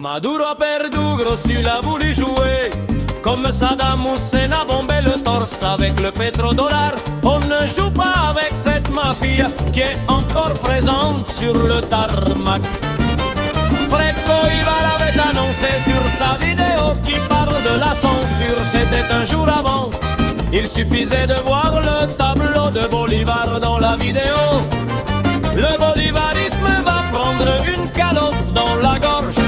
Maduro a perdu, gros, il a voulu jouer comme Saddam Hussein a bombé le torse avec le pétrodollar. On ne joue pas avec cette mafia qui est encore présente sur le tarmac. Fred Koival avait annoncé sur sa vidéo qui parle de la censure, c'était un jour avant. Il suffisait de voir le tableau de Bolivar dans la vidéo. Le bolivarisme va prendre une calotte dans la gorge.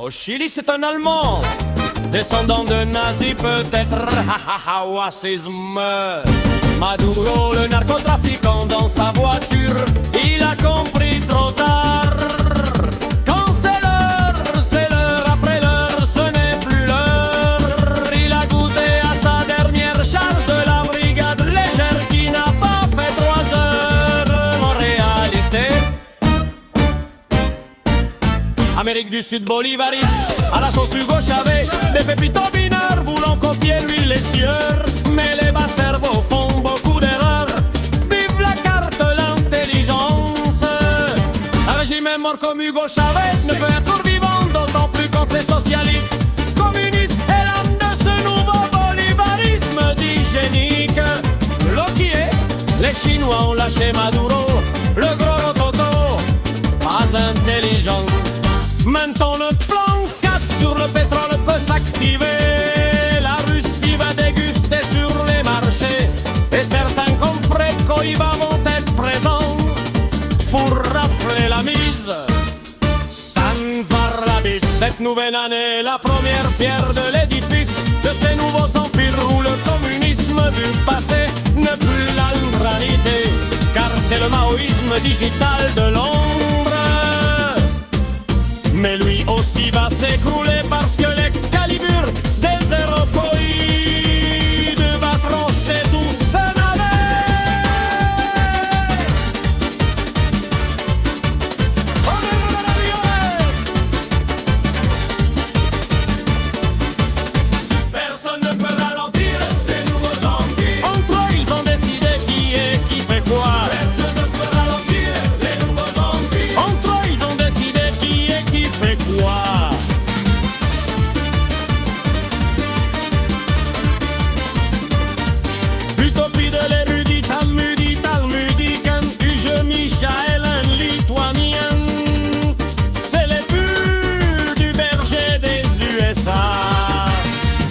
Au Chili c'est un Allemand, descendant de nazis peut-être, racisme. Maduro, le narcotrafiquant dans sa voiture, il a compris trop tard. Quand c'est l'heure, après l'heure, ce n'est plus l'heure. Il a goûté à sa dernière charge de la brigade légère qui n'a pas fait 3 heures. En réalité, Amérique du Sud bolivariste, à la sauce Hugo Chavez, des pépitos bineurs voulant copier l'huile les sieurs. Mais les bas cerveaux font beaucoup d'erreurs. Vive la carte, l'intelligence. Un régime mort comme Hugo Chavez ne peut être vivant, d'autant plus quand c'est socialiste, communiste et l'âme de ce nouveau bolivarisme digénique. Loquier, les Chinois ont lâché Maduro, le gros rototo, pas intelligent. Maintenant le plan 4 sur le pétrole peut s'activer. La Russie va déguster sur les marchés et certains comme Fred Koiva vont être présents pour rafler la mise. San Varlabis, cette nouvelle année, la première pierre de l'édifice de ces nouveaux empires où le communisme du passé n'est plus la réalité, car c'est le maoïsme digital de l'ombre. Mais lui aussi va s'écrouler parce que l'excalibur des héropoïdes va trancher tout ce navet. Personne ne peut ralentir les nouveaux empires. Entre eux ils ont décidé qui est qui fait quoi. Personne ne peut ralentir les nouveaux empires. Entre eux ils ont décidé qui est qui fait quoi. Utopie de l'érudit talmudique, un juge Michael, un lituanien. C'est les bulles du berger des USA.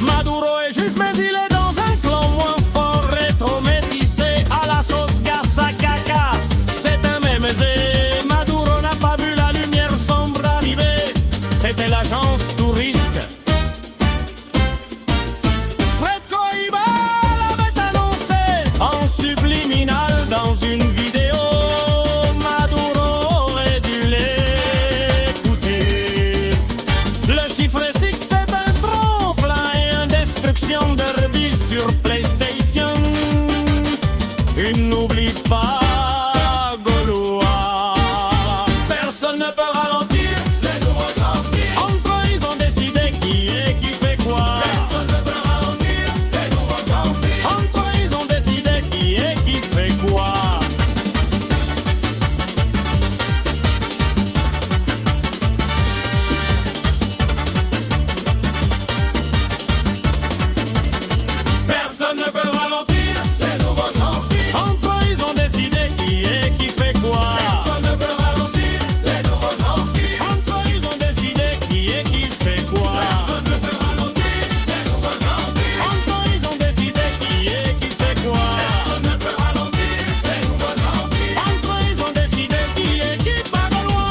Maduro est juif mais il est dans un clan moins fort, rétro métissé à la sauce Gasakaka. C'est un mémésé, Maduro n'a pas vu la lumière sombre arriver. C'était l'agence touriste. Fred Koiva l'avait annoncé en subliminal dans une vidéo. Maduro aurait dû l'écouter. Le chiffre 6 c'est un tremplin et une destruction derby sur PlayStation. Il n'oublie pas Gaulois. Personne ne peut ralentir les nouveaux empires. Entre eux ils ont décidé qui est qui fait quoi. Personne ne peut ralentir les nouveaux empires. Entre eux ils ont décidé qui est qui fait quoi. Personne ne peut ralentir les nouveaux empires. Entre eux ils ont décidé qui est qui fait quoi. Personne ne peut ralentir les nouveaux empires. Entre eux ils ont décidé qui est qui fait quoi. Personne ne peut ralentir les nouveaux empires. Entre eux ils ont décidé qui est qui fait quoi. Personne ne peut ralentir les nouveaux empires. Entre eux ils ont décidé qui est qui va de loin.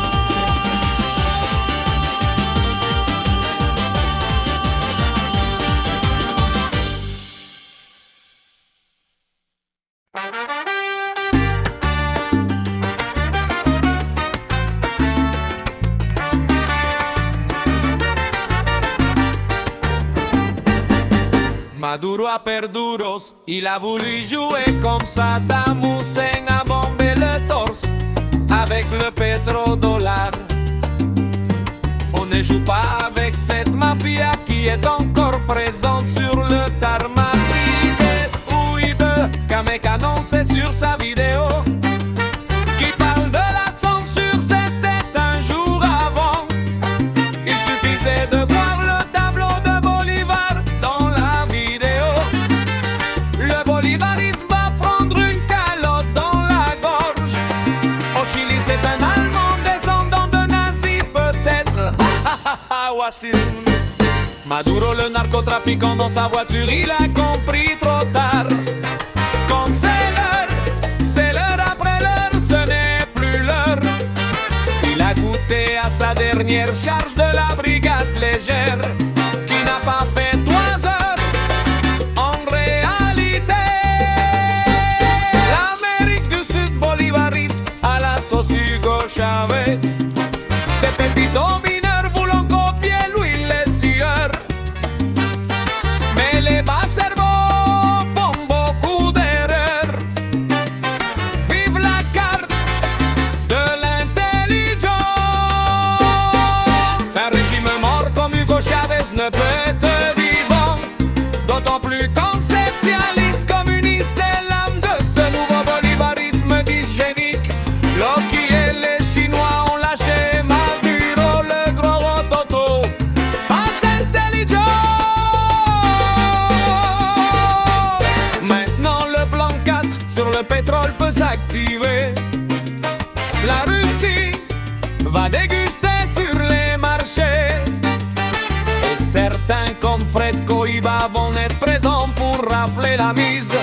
Maduro a perduros, il a voulu jouer comme Saddam Hussein a bombé le torse avec le pétrodollar. On ne joue pas avec cette mafia qui est encore présente sur le tarmac. Kamek annonçait sur sa vidéo qui parle de la censure, c'était un jour avant. Il suffisait facile. Maduro, le narcotrafiquant, dans sa voiture, il a compris trop tard. Quand c'est l'heure après l'heure, ce n'est plus l'heure. Il a goûté à sa dernière charge de la brigade légère, qui n'a pas fait 3 heures. En réalité, l'Amérique du Sud bolivariste à la sauce Hugo Chavez. Des pépitos mineurs voulant copier l'huile et sueur, mais les bas cerveaux font beaucoup d'erreurs. Vive la carte de l'intelligence. Un régime mort comme Hugo Chavez ne peut te dire bon, d'autant plus quand c'est socialiste, communiste et l'âme de ce nouveau bolivarisme dysgénique. Loki et les Chinois ont lâché Maduro, le gros rototo, pas intelligent. Maintenant le plan 4 sur le pétrole peut s'activer. La Russie va déguster sur les marchés, et certains comme Fred Koiba vont être présents pour rafler la mise.